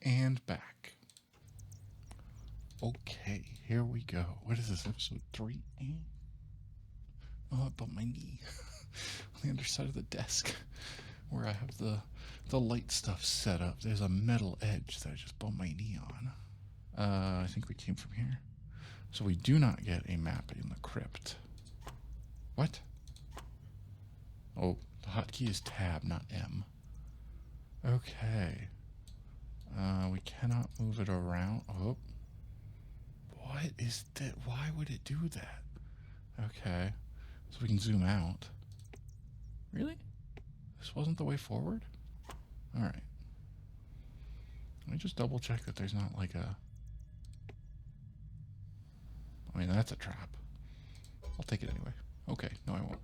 And back. Okay, here we go. What is this, episode 3? Oh, I bumped my knee on the underside of the desk where I have the light stuff set up. There's a metal edge that I just bumped my knee on. I think we came from here. So we do not get a map in the crypt. What? Oh, the hotkey is tab, not M. Okay. We cannot move it around. Oh. What is that? Why would it do that? Okay. So we can zoom out. Really? This wasn't the way forward? Alright. Let me just double check that there's not like a... I mean, that's a trap. I'll take it anyway. Okay, no I won't.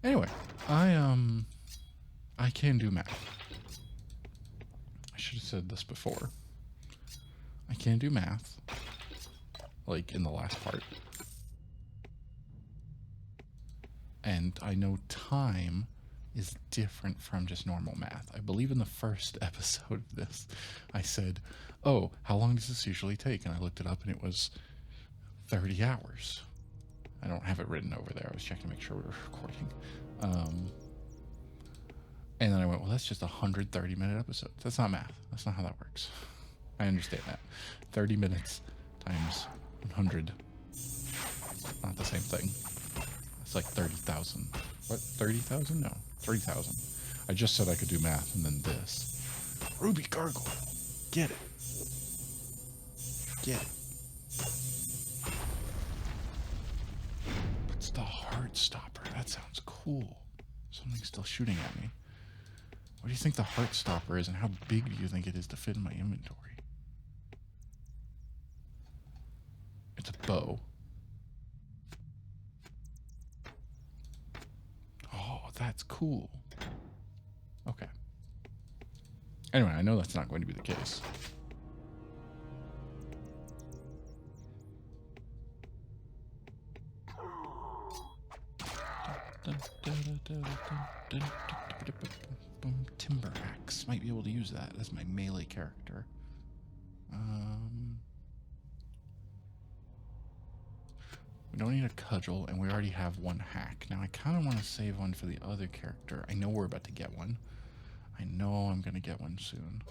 Anyway, I can do math. I should have said this before. I can do math, like in the last part. And I know time is different from just normal math. I believe in the first episode of this, I said, oh, how long does this usually take? And I looked it up and it was 30 hours. I don't have it written over there. I was checking to make sure we were recording. And then I went, well, that's just a 130-minute episode. That's not math. That's not how that works. I understand that. 30 minutes times 100. Not the same thing. It's like 30,000. What? 30,000? No. 3,000. I just said I could do math and then this. Ruby Gargoyle. Get it. Get it. It's the heart stopper. That sounds cool. Something's still shooting at me. What do you think the heart stopper is, and how big do you think it is to fit in my inventory? It's a bow. Oh, that's cool. Okay. Anyway, I know that's not going to be the case. Timber axe. Might be able to use that as my melee character. We don't need a cudgel, and we already have one hack. Now I kind of want to save one for the other character. I know we're about to get one. I know I'm going to get one soon.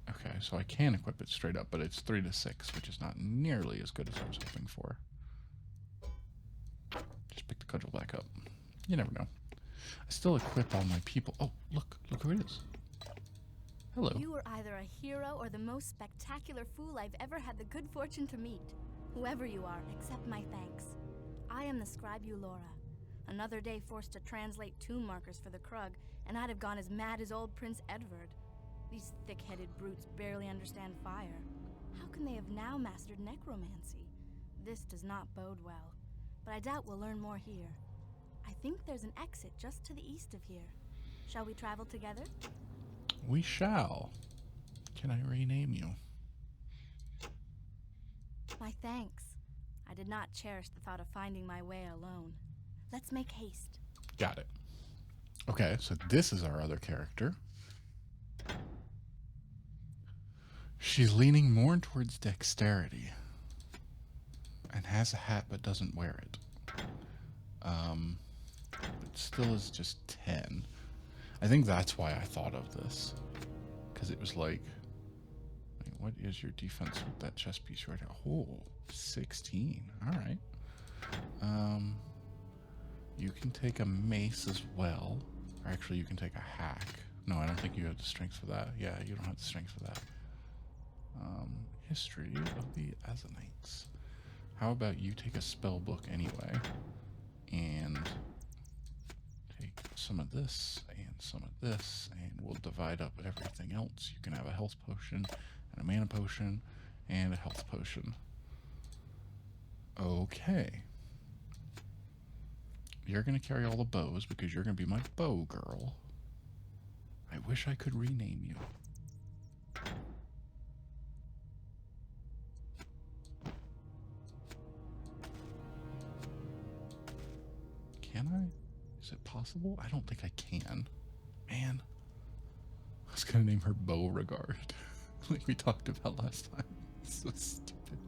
Okay, so I can equip it straight up, but it's 3 to 6, which is not nearly as good as I was hoping for. Just pick the cudgel back up. You never know. I still equip all my people. Oh, look who it is. Hello. You are either a hero or the most spectacular fool I've ever had the good fortune to meet. Whoever you are, accept my thanks. I am the scribe Eulora. Another day forced to translate tomb markers for the Krug, and I'd have gone as mad as old Prince Edward. These thick-headed brutes barely understand fire. How can they have now mastered necromancy? This does not bode well, but I doubt we'll learn more here. I think there's an exit just to the east of here. Shall we travel together? We shall. Can I rename you? My thanks. I did not cherish the thought of finding my way alone. Let's make haste. Got it. Okay, so this is our other character. She's leaning more towards dexterity and has a hat but doesn't wear it. It still is just 10. I think that's why I thought of this, because it was like, what is your defense with that chest piece right now? Oh, 16. All right. You can take a mace as well, or actually you can take a hack. No, I don't think you have the strength for that. Yeah, you don't have the strength for that. History of the Azanites. How about you take a spell book anyway, and take some of this and some of this, and we'll divide up everything else. You can have a health potion and a mana potion and a health potion. Okay. You're going to carry all the bows because you're going to be my bow girl. I wish I could rename you. Can I? Is it possible? I don't think I can. Man. I was going to name her Beauregard. Like we talked about last time. So stupid.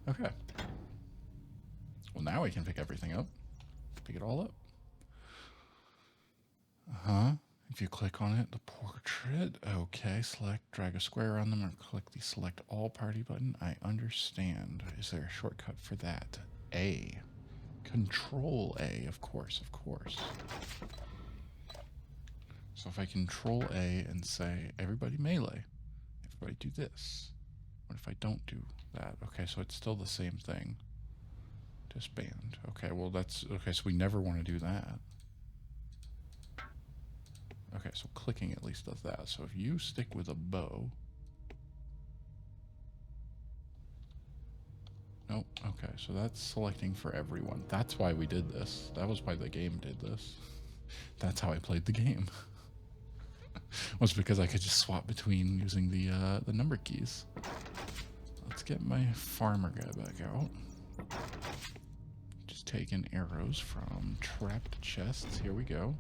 Okay. Well, now we can pick everything up. Pick it all up. If you click on it, the portrait. Okay, select, drag a square on them, or click the select all party button. I understand. Is there a shortcut for that? A. Control A, of course, of course. So if I control A and say, everybody melee, everybody do this. What if I don't do that? Okay, so it's still the same thing. Disband. Okay, well that's, okay, so we never want to do that. Okay, so clicking at least does that. So if you stick with a bow. Nope, okay, so that's selecting for everyone. That's why we did this. That was why the game did this. That's how I played the game. Was because I could just swap between using the number keys. Let's get my farmer guy back out. Just taking arrows from trapped chests. Here we go.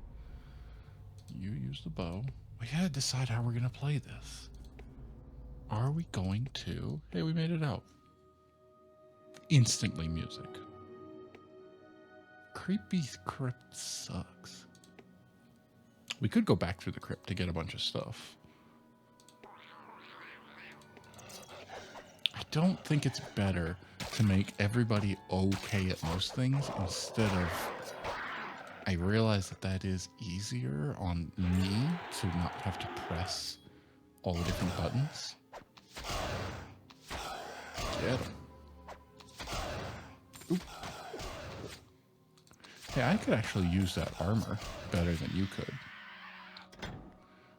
You use the bow. We gotta decide how we're gonna play this. Are we going to... Hey, we made it out. Instantly music. Creepy crypt sucks. We could go back through the crypt to get a bunch of stuff. I don't think it's better to make everybody okay at most things instead of... I realize that is easier on me to not have to press all the different buttons. Get 'em. Oop. Hey, I could actually use that armor better than you could.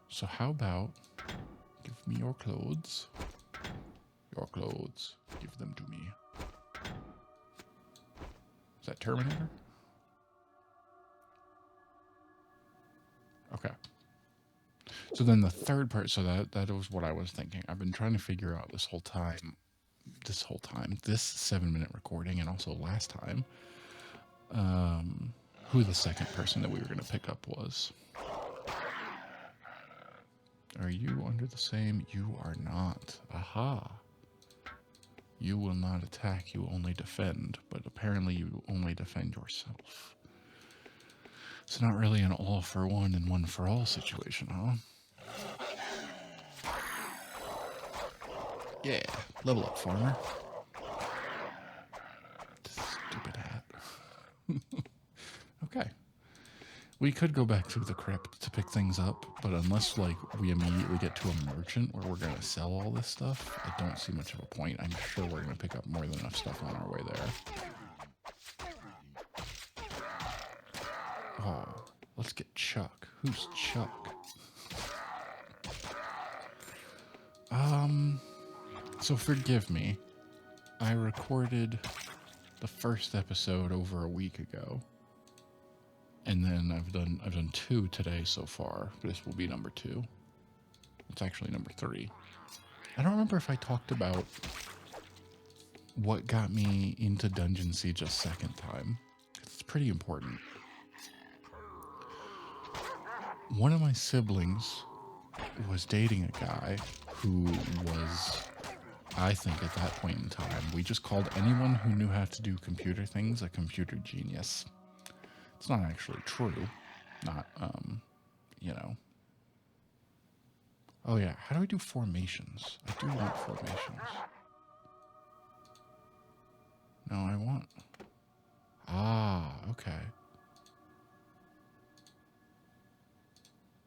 So how about give me your clothes? Your clothes. Give them to me. Is that Terminator? Okay. So then the third part, so that was what I was thinking. I've been trying to figure out this 7-minute recording, and also last time, who the second person that we were going to pick up was. Are you under the same? You are not. Aha. You will not attack, you only defend, but apparently you only defend yourself. It's not really an all for one and one for all situation, huh? Yeah, level up, farmer. Stupid hat. Okay. We could go back through the crypt to pick things up, but unless, like, we immediately get to a merchant where we're going to sell all this stuff, I don't see much of a point. I'm sure we're going to pick up more than enough stuff on our way there. Oh, let's get Chuck. Who's Chuck? So forgive me. I recorded the first episode over a week ago. And then I've done 2 today so far. This will be number 2. It's actually number 3. I don't remember if I talked about what got me into Dungeon Siege a second time. It's pretty important. One of my siblings was dating a guy who was, I think at that point in time, we just called anyone who knew how to do computer things a computer genius. It's not actually true. Not, you know. Oh yeah, how do I do formations? I do want formations. No, I want... Ah, okay.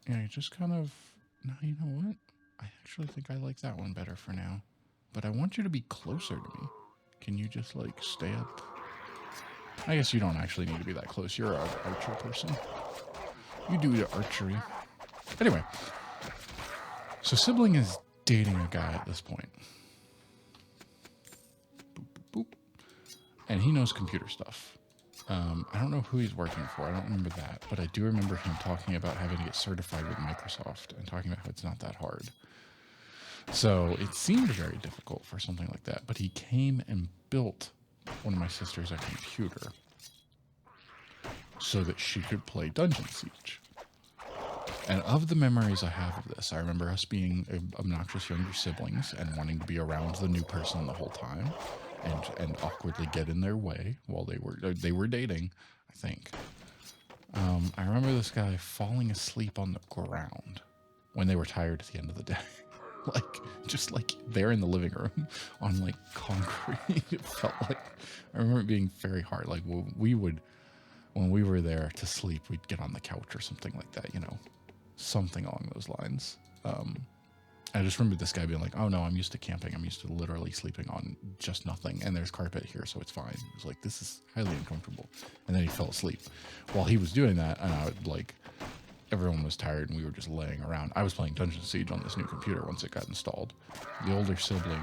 Yeah, you just kind of... No, you know what? I actually think I like that one better for now. But I want you to be closer to me. Can you just, like, stay up? I guess you don't actually need to be that close. You're an archer person. You do your archery. Anyway. So sibling is dating a guy at this point. Boop, boop, boop. And he knows computer stuff. I don't know who he's working for. I don't remember that. But I do remember him talking about having to get certified with Microsoft and talking about how it's not that hard. So it seemed very difficult for something like that. But he came and built one of my sisters a computer. so that she could play Dungeon Siege. And of the memories I have of this, I remember us being obnoxious younger siblings and wanting to be around the new person the whole time, and awkwardly get in their way while they were dating, I think. I remember this guy falling asleep on the ground when they were tired at the end of the day. Just there in the living room on like concrete. It felt like, I remember it being very hard. Like when we were there to sleep, we'd get on the couch or something like that, something along those lines. I just remember this guy being like, oh no, I'm used to camping. I'm used to literally sleeping on just nothing. And there's carpet here, so it's fine. It was like, this is highly uncomfortable. And then he fell asleep. While he was doing that, and I would everyone was tired and we were just laying around. I was playing Dungeon Siege on this new computer once it got installed. The older sibling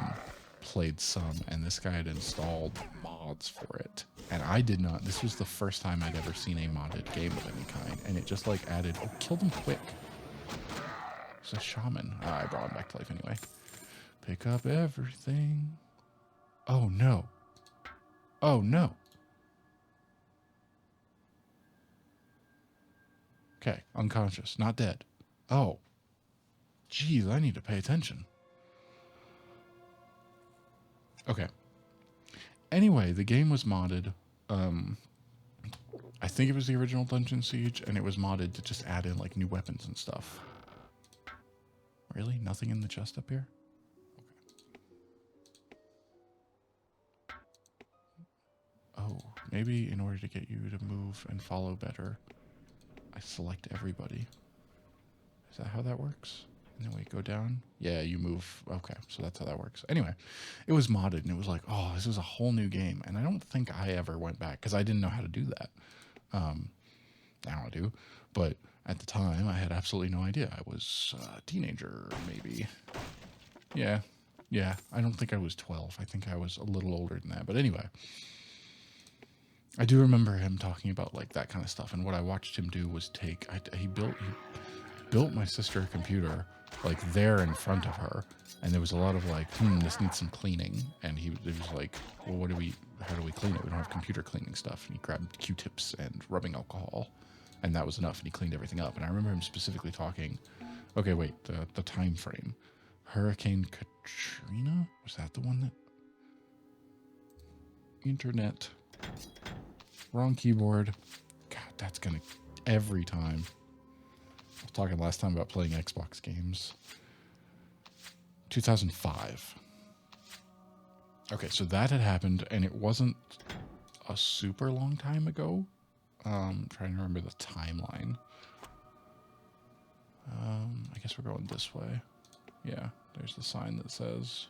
played some, and this guy had installed mods for it. And I did not. This was the first time I'd ever seen a modded game of any kind. And it just added, oh, killed him quick. It's a shaman. I brought him back to life anyway. Pick up everything. Oh no. Oh no. Okay, unconscious, not dead. Oh. Geez, I need to pay attention. Okay. Anyway, the game was modded. I think it was the original Dungeon Siege, and it was modded to just add in new weapons and stuff. Really? Nothing in the chest up here? Okay. Oh, maybe in order to get you to move and follow better, I select everybody. Is that how that works? And then we go down. Yeah, you move. Okay, so that's how that works. Anyway, it was modded, and it was like, oh, this is a whole new game. And I don't think I ever went back because I didn't know how to do that. Now I do, but at the time I had absolutely no idea. I was a teenager, maybe. Yeah. I don't think I was 12. I think I was a little older than that. But anyway, I do remember him talking about that kind of stuff. And what I watched him do was he built my sister a computer there in front of her, and there was a lot of this needs some cleaning. And it was like, well, how do we clean it? We don't have computer cleaning stuff. And he grabbed Q-tips and rubbing alcohol, and that was enough. And he cleaned everything up. And I remember him specifically talking, okay, wait, the time frame. Hurricane Katrina? Was that the one that? Internet. Wrong keyboard. God, that's gonna, every time. I was talking last time about playing Xbox games. 2005. Okay, so that had happened, and it wasn't a super long time ago. Trying to remember the timeline. I guess we're going this way. Yeah, there's the sign that says.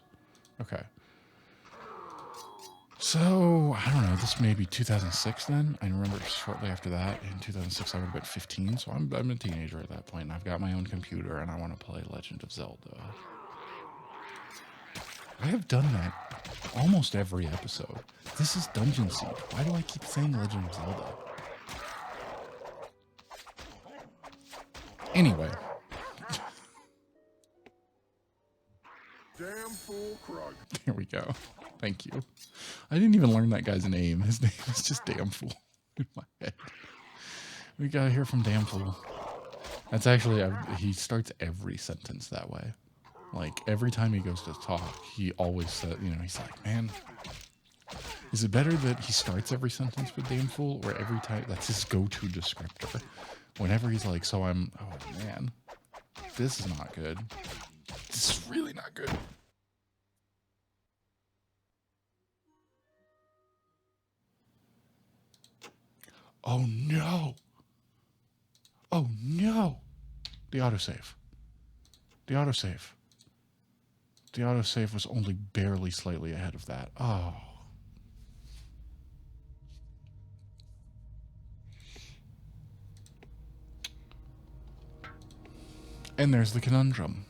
Okay. So, I don't know, this may be 2006 then. I remember shortly after that, in 2006, I would have been 15, so I'm a teenager at that point, and I've got my own computer, and I want to play Legend of Zelda. I have done that almost every episode. This is Dungeon Siege. Why do I keep saying Legend of Zelda? Anyway. Damn fool Krug. There we go. Thank you. I didn't even learn that guy's name. His name is just Damn Fool in my head. We gotta hear from Damn Fool. That's actually, he starts every sentence that way. Every time he goes to talk, he always says, he's like, man, is it better that he starts every sentence with Damn Fool, or every time, that's his go-to descriptor? Whenever he's like, so I'm, oh man, this is not good. This is really not good. Oh no. Oh no. The autosave. The autosave. The autosave was only barely slightly ahead of that. Oh. And there's the conundrum.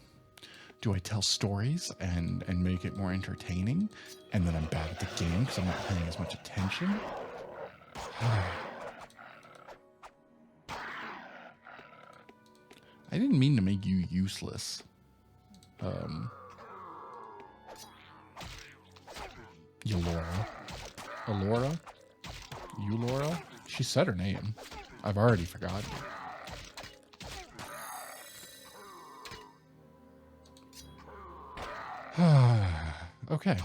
Do I tell stories and make it more entertaining, and then I'm bad at the game because I'm not paying as much attention? I didn't mean to make you useless. Eulora. Elora? Eulora? She said her name. I've already forgotten. Okay.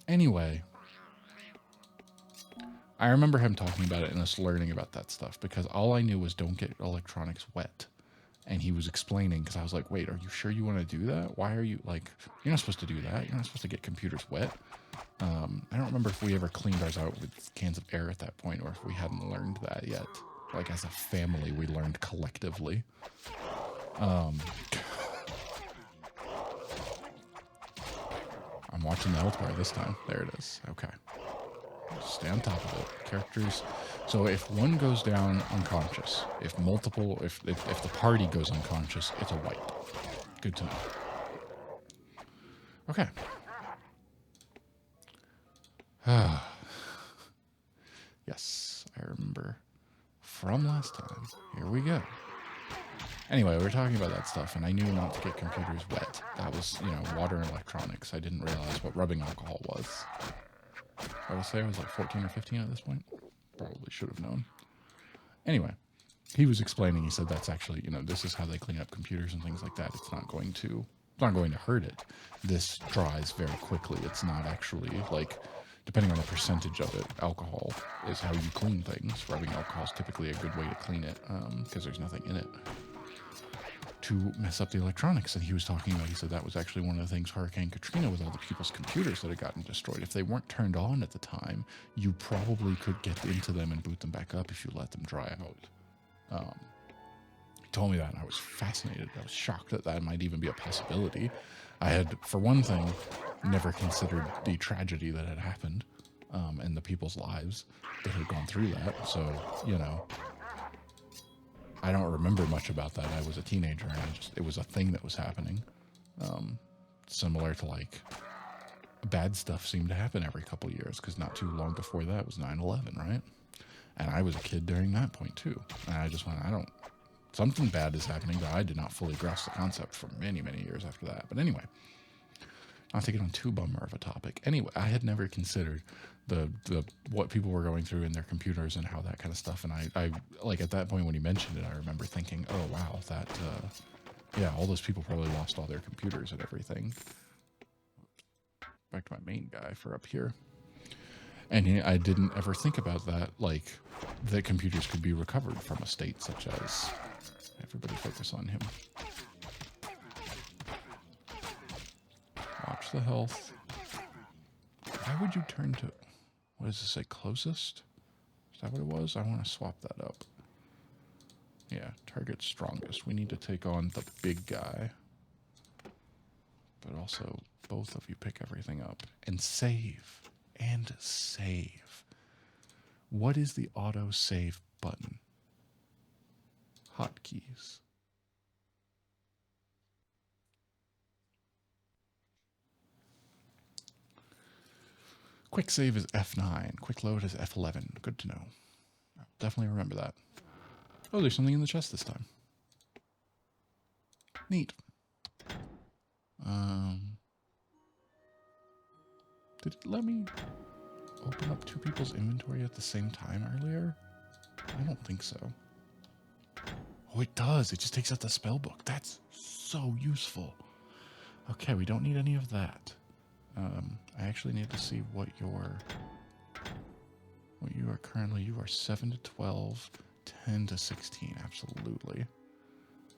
Anyway, I remember him talking about it and us learning about that stuff because all I knew was don't get electronics wet. And he was explaining because I was like, wait, are you sure you want to do that? Why are you like, you're not supposed to do that. You're not supposed to get computers wet. I don't remember if we ever cleaned ours out with cans of air at that point or if we hadn't learned that yet. Like as a family, we learned collectively. I'm watching the health bar this time. There it is. Okay. Stay on top of it. Characters. So if one goes down unconscious, if the party goes unconscious, it's a wipe. Good to know. Okay. Yes, I remember from last time. Here we go. Anyway, we were talking about that stuff, and I knew not to get computers wet. That was, water and electronics. I didn't realize what rubbing alcohol was. I would say I was like 14 or 15 at this point. Probably should have known. Anyway, he was explaining, he said that's actually, this is how they clean up computers and things like that. It's not going to hurt it. This dries very quickly. It's not actually like, depending on the percentage of it, alcohol is how you clean things. Rubbing alcohol is typically a good way to clean it because there's nothing in it to mess up the electronics. And he was talking about, he said that was actually one of the things Hurricane Katrina with all the people's computers that had gotten destroyed. If they weren't turned on at the time, you probably could get into them and boot them back up if you let them dry out. He told me that and I was fascinated. I was shocked that that might even be a possibility. I had, for one thing, never considered the tragedy that had happened and the people's lives that had gone through that. So, I don't remember much about that. I was a teenager and it was a thing that was happening. Similar to like bad stuff seemed to happen every couple years because not too long before that was 9/11, right? And I was a kid during that point too. And I just went, something bad is happening, but I did not fully grasp the concept for many, many years after that. But anyway, not to get on too bummer of a topic. Anyway, I had never considered the what people were going through in their computers and how that kind of stuff. And I like at that point when he mentioned it, I remember thinking, oh wow, that all those people probably lost all their computers and everything. Back to my main guy for up here. And I didn't ever think about that, like that computers could be recovered from a state such as, everybody focus on him. Watch the health. Why would you turn to, what does this say, closest? Is that what it was? I want to swap that up. Yeah, target strongest. We need to take on the big guy. But also, both of you pick everything up. And save. And save. What is the auto save button? Hotkeys. Quick save is F9. Quick load is F11. Good to know. I'll definitely remember that. Oh, there's something in the chest this time. Neat. Did it let me open up two people's inventory at the same time earlier? I don't think so. Oh, it does. It just takes out the spell book. That's so useful. Okay, we don't need any of that. I actually need to see what you are currently. You are 7 to 12, 10 to 16. Absolutely.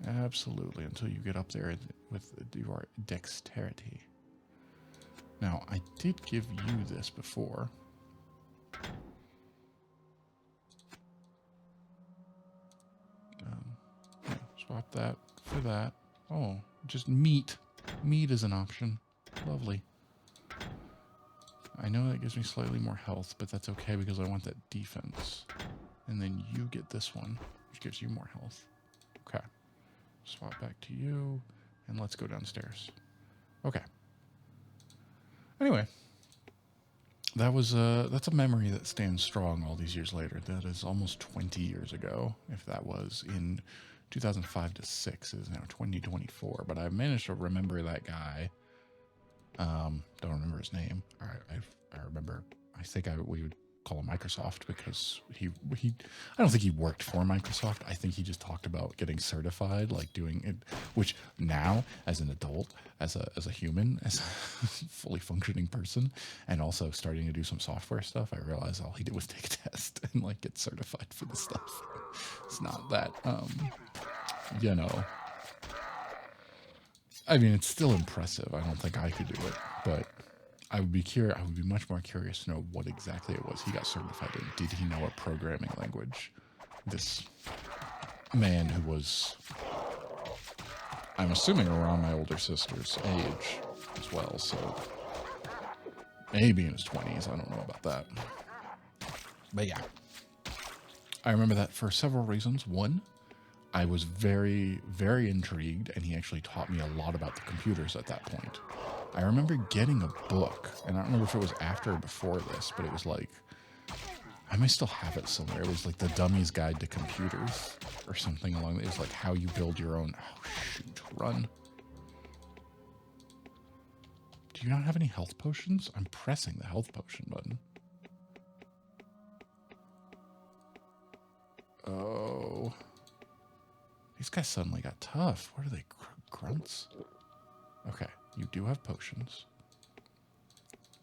Absolutely. Until you get up there with your dexterity. Now, I did give you this before. Yeah, swap that for that. Oh, just meat. Meat is an option. Lovely. I know that gives me slightly more health, but that's okay because I want that defense. And then you get this one, which gives you more health. Okay. Swap back to you, and let's go downstairs. Okay. Anyway, that's a memory that stands strong all these years later. That is almost 20 years ago. If that was in 2005 to 6, it is now 2024. But I managed to remember that guy. Don't remember his name. I remember. I think we would call Microsoft because I don't think he worked for Microsoft. I think he just talked about getting certified, like doing it, which now as an adult, as a human, as a fully functioning person, and also starting to do some software stuff, I realized all he did was take a test and like get certified for the stuff. It's not that, you know, I mean, it's still impressive. I don't think I could do it, but I would be much more curious to know what exactly it was he got certified in. Did he know a programming language? This man who was, I'm assuming, around my older sister's age as well, so maybe in his 20s. I don't know about that. But yeah, I remember that for several reasons. One, I was very, very intrigued, and he actually taught me a lot about the computers at that point. I remember getting a book, and I don't remember if it was after or before this, but it was like, I may still have it somewhere. It was like the Dummy's Guide to Computers or something along that. It was like how you build your own, oh shoot, run. Do you not have any health potions? I'm pressing the health potion button. Oh. These guys suddenly got tough. What are they, grunts? Okay, you do have potions.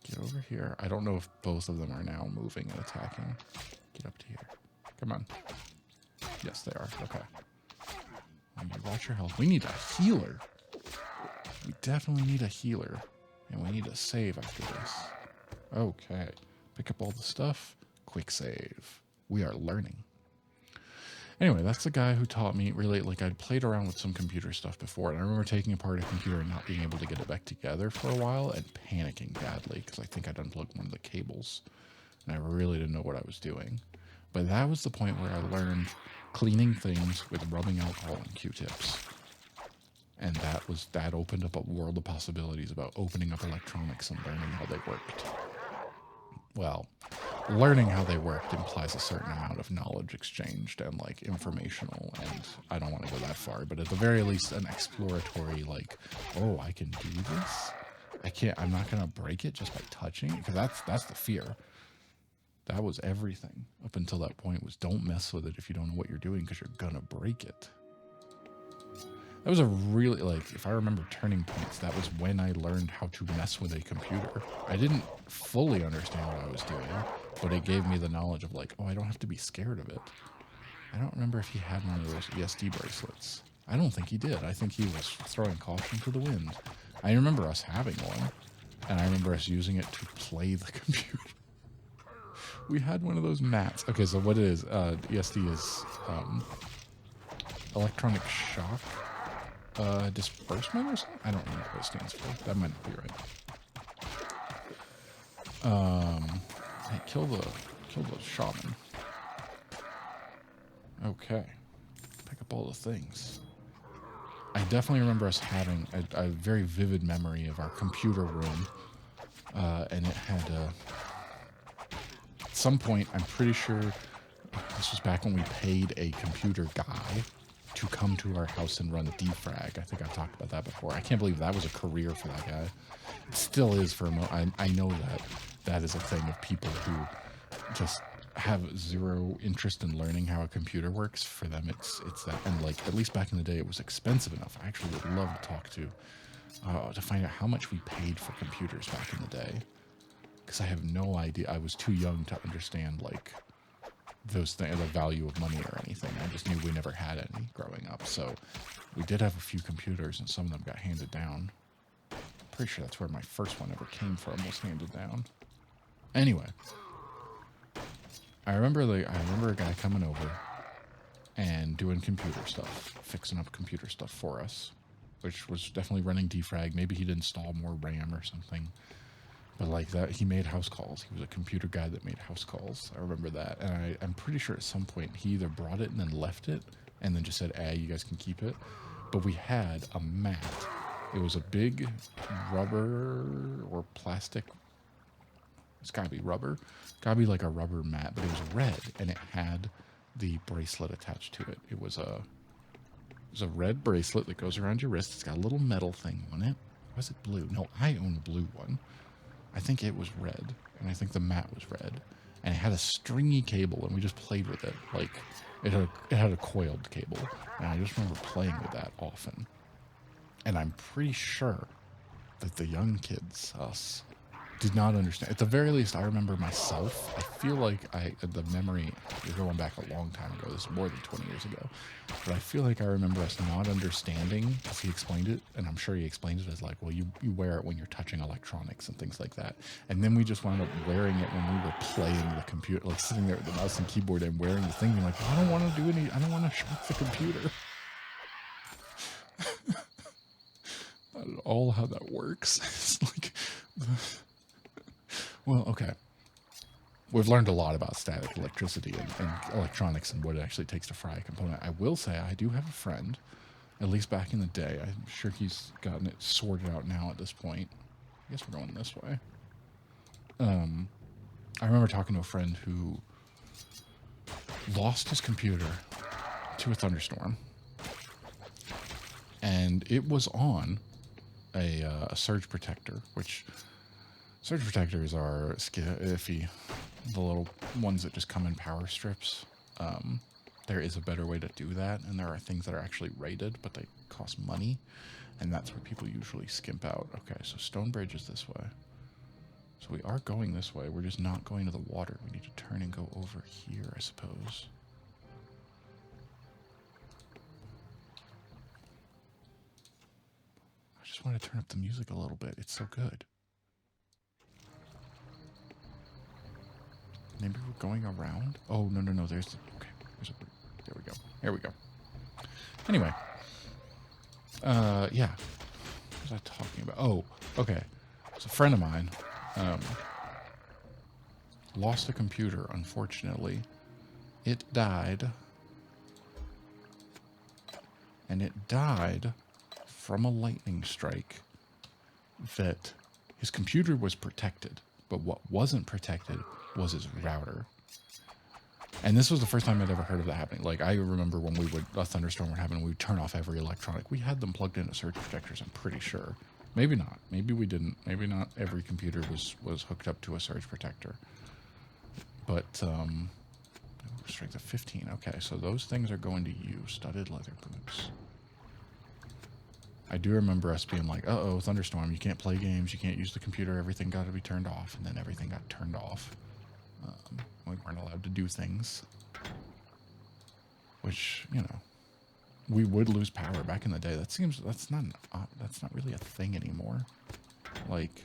Get over here. I don't know if both of them are now moving and attacking. Get up to here. Come on. Yes, they are. Okay. You watch your health. We need a healer. We definitely need a healer. And we need a save after this. Okay. Pick up all the stuff. Quick save. We are learning. Anyway, that's the guy who taught me really, like, I'd played around with some computer stuff before, and I remember taking apart a computer and not being able to get it back together for a while and panicking badly because I think I'd unplugged one of the cables and I really didn't know what I was doing. But that was the point where I learned cleaning things with rubbing alcohol and Q-tips. And that opened up a world of possibilities about opening up electronics and learning how they worked. Well, learning how they worked implies a certain amount of knowledge exchanged and like informational, and I don't want to go that far, but at the very least an exploratory, like, oh, I can do this. I'm not going to break it just by touching it, because that's the fear. That was everything up until that point, was don't mess with it if you don't know what you're doing because you're going to break it. That was a really, like, if I remember turning points, that was when I learned how to mess with a computer. I didn't fully understand what I was doing, but it gave me the knowledge of like, oh, I don't have to be scared of it. I don't remember if he had one of those ESD bracelets. I don't think he did. I think he was throwing caution to the wind. I remember us having one, and I remember us using it to play the computer. We had one of those mats. Okay, so what it is, ESD is electronic shock disbursement or something? I don't remember what it stands for. That might not be right. Hey, kill the shaman. Okay. Pick up all the things. I definitely remember us having a very vivid memory of our computer room. And it had at some point, I'm pretty sure this was back when we paid a computer guy to come to our house and run defrag. I think I've talked about that before. I can't believe that was a career for that guy. It still is for I know that is a thing of people who just have zero interest in learning how a computer works. For them, it's that. And like, at least back in the day, it was expensive enough. I actually would love to talk to find out how much we paid for computers back in the day. Because I have no idea. I was too young to understand like those things, the value of money or anything. I just knew we never had any growing up. So we did have a few computers, and some of them got handed down. I'm pretty sure that's where my first one ever came from, was handed down. Anyway, I remember a guy coming over and doing computer stuff, fixing up computer stuff for us, which was definitely running defrag. Maybe he'd install more RAM or something. But like that, he made house calls. He was a computer guy that made house calls. I remember that. And I'm pretty sure at some point he either brought it and then left it and then just said, you guys can keep it. But we had a mat. It was a big rubber or plastic. It's gotta be rubber. Gotta be like a rubber mat, but it was red and it had the bracelet attached to it. It was a red bracelet that goes around your wrist. It's got a little metal thing on it. Was it blue? No, I own a blue one. I think it was red, and I think the mat was red. and it had a stringy cable, and we just played with it. Like, it had a coiled cable, and I just remember playing with that often. And I'm pretty sure that the young kids, us, did not understand. At the very least, I remember myself. I feel like the memory, you're going back a long time ago. This is more than 20 years ago. But I feel like I remember us not understanding, because he explained it, and I'm sure he explained it as like, well, you wear it when you're touching electronics and things like that. And then we just wound up wearing it when we were playing the computer, like sitting there with the mouse and keyboard and wearing the thing, being like, well, I don't want to shock the computer. Not at all how that works. It's like... Well, okay. We've learned a lot about static electricity and electronics and what it actually takes to fry a component. I will say I do have a friend, at least back in the day. I'm sure he's gotten it sorted out now at this point. I guess we're going this way. I remember talking to a friend who lost his computer to a thunderstorm. And it was on a surge protector, which... Surge protectors are iffy. The little ones that just come in power strips. There is a better way to do that, and there are things that are actually rated, but they cost money, and that's where people usually skimp out. Okay, so Stonebridge is this way. So we are going this way. We're just not going to the water. We need to turn and go over here, I suppose. I just want to turn up the music a little bit. It's so good. Maybe we're going around? Oh, no. There's there we go. Here we go. Anyway. Yeah. What was I talking about? Oh, okay. So a friend of mine lost a computer, unfortunately. It died. And it died from a lightning strike that his computer was protected, but what wasn't protected was his router. And this was the first time I'd ever heard of that happening. Like, I remember when a thunderstorm would happen, we would turn off every electronic. We had them plugged into surge protectors, I'm pretty sure. Maybe not. Maybe we didn't. Maybe not every computer was hooked up to a surge protector. But, strength of 15. Okay, so those things are going to you. Studded leather boots. I do remember us being like, uh-oh, thunderstorm, you can't play games, you can't use the computer, everything got to be turned off. And then everything got turned off. We weren't allowed to do things. Which, you know, we would lose power back in the day. That's not really a thing anymore. Like,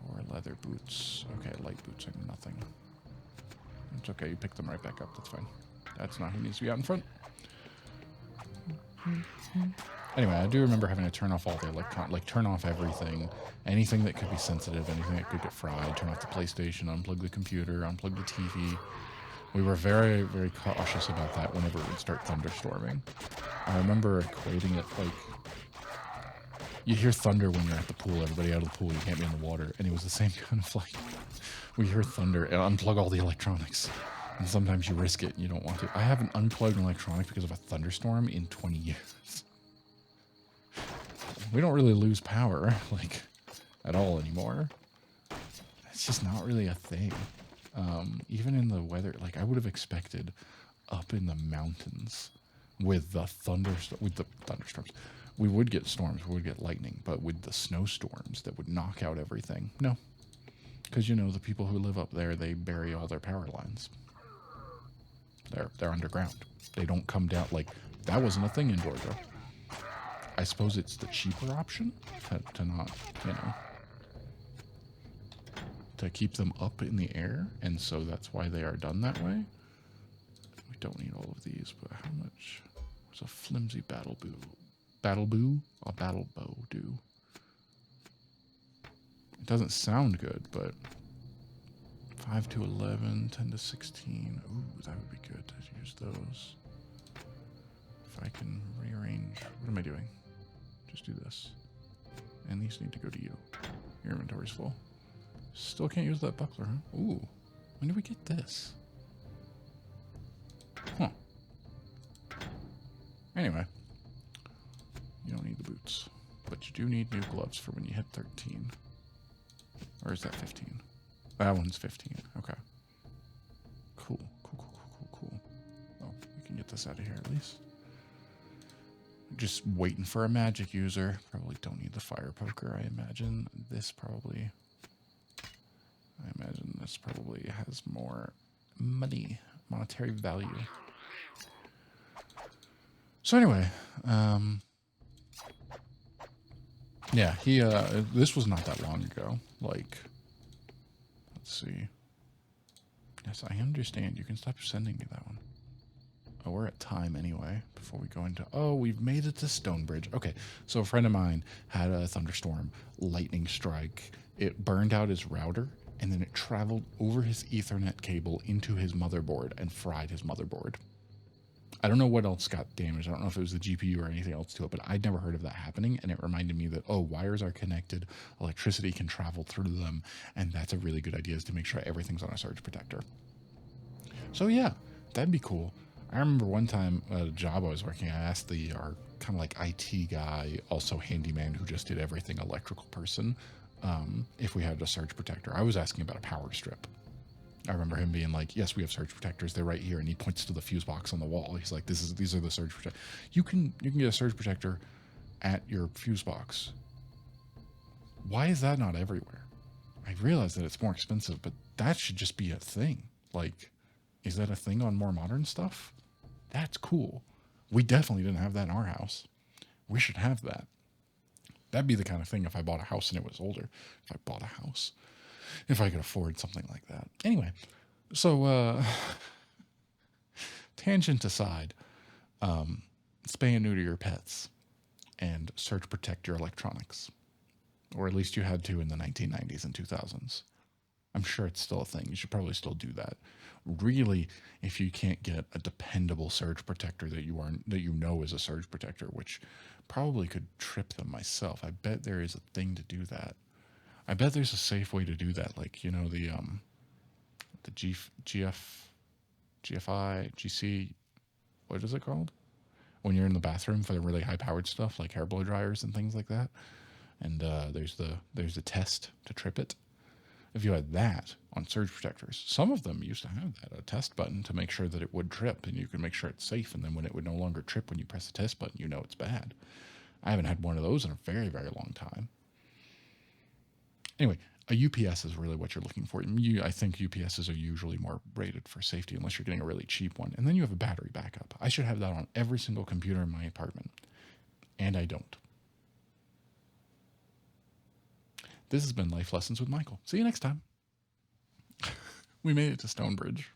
or leather boots. Okay, light boots are nothing. It's okay, you pick them right back up, that's fine. That's not who needs to be out in front. Anyway, I do remember having to turn off all the turn off everything. Anything that could be sensitive, anything that could get fried, turn off the PlayStation, unplug the computer, unplug the TV. We were very, very cautious about that whenever it would start thunderstorming. I remember equating it like... You hear thunder when you're at the pool, everybody out of the pool, you can't be in the water. And it was the same kind of like... We hear thunder and unplug all the electronics. And sometimes you risk it and you don't want to. I haven't unplugged an electronic because of a thunderstorm in 20 years. We don't really lose power, like, at all anymore. It's just not really a thing. Even in the weather, like, I would have expected up in the mountains with the thunderstorms. We would get storms, we would get lightning, but with the snowstorms that would knock out everything, no. Because, you know, the people who live up there, they bury all their power lines. They're underground. They don't come down, like, that wasn't a thing in Georgia. I suppose it's the cheaper option to not, you know, to keep them up in the air, and so that's why they are done that way. We don't need all of these, but how much was a flimsy battle bow do? It doesn't sound good, but 5 to 11, 10 to 16. Ooh, that would be good to use those. If I can rearrange, what am I doing? Just do this. And these need to go to you. Your inventory's full. Still can't use that buckler, huh? Ooh. When did we get this? Huh. Anyway. You don't need the boots. But you do need new gloves for when you hit 13. Or is that 15? That one's 15. Okay. this out of here at least. Just waiting for a magic user. Probably don't need the fire poker. I imagine this probably has more monetary value. So anyway, yeah, this was not that long ago. Like, let's see. Yes, I understand. You can stop sending me that one. Oh, we're at time anyway, before we go into... Oh, we've made it to Stonebridge. Okay, so a friend of mine had a thunderstorm, lightning strike. It burned out his router, and then it traveled over his Ethernet cable into his motherboard and fried his motherboard. I don't know what else got damaged. I don't know if it was the GPU or anything else to it, but I'd never heard of that happening, and it reminded me that, oh, wires are connected, electricity can travel through them, and that's a really good idea, is to make sure everything's on a surge protector. So yeah, that'd be cool. I remember one time at a job I was working, I asked our kind of like IT guy, also handyman who just did everything, electrical person, if we had a surge protector. I was asking about a power strip. I remember him being like, yes, we have surge protectors. They're right here. And he points to the fuse box on the wall. He's like, these are the surge protectors. You can get a surge protector at your fuse box. Why is that not everywhere? I realize that it's more expensive, but that should just be a thing. Like, is that a thing on more modern stuff? That's cool. We definitely didn't have that in our house. We should have that. That'd be the kind of thing if I bought a house and it was older. If I bought a house. If I could afford something like that. Anyway, so tangent aside, spay and neuter your pets and surge protect your electronics. Or at least you had to in the 1990s and 2000s. I'm sure it's still a thing. You should probably still do that. Really, if you can't get a dependable surge protector that you know is a surge protector, which probably could trip them myself. I bet there is a thing to do that. I bet there's a safe way to do that. Like, you know, the GC, what is it called? When you're in the bathroom for the really high powered stuff, like hair blow dryers and things like that. And there's the test to trip it. If you had that on surge protectors, some of them used to have that, a test button to make sure that it would trip, and you can make sure it's safe. And then when it would no longer trip when you press the test button, you know it's bad. I haven't had one of those in a very, very long time. Anyway, a UPS is really what you're looking for. I think UPSs are usually more rated for safety unless you're getting a really cheap one. And then you have a battery backup. I should have that on every single computer in my apartment. And I don't. This has been Life Lessons with Michael. See you next time. We made it to Stonebridge.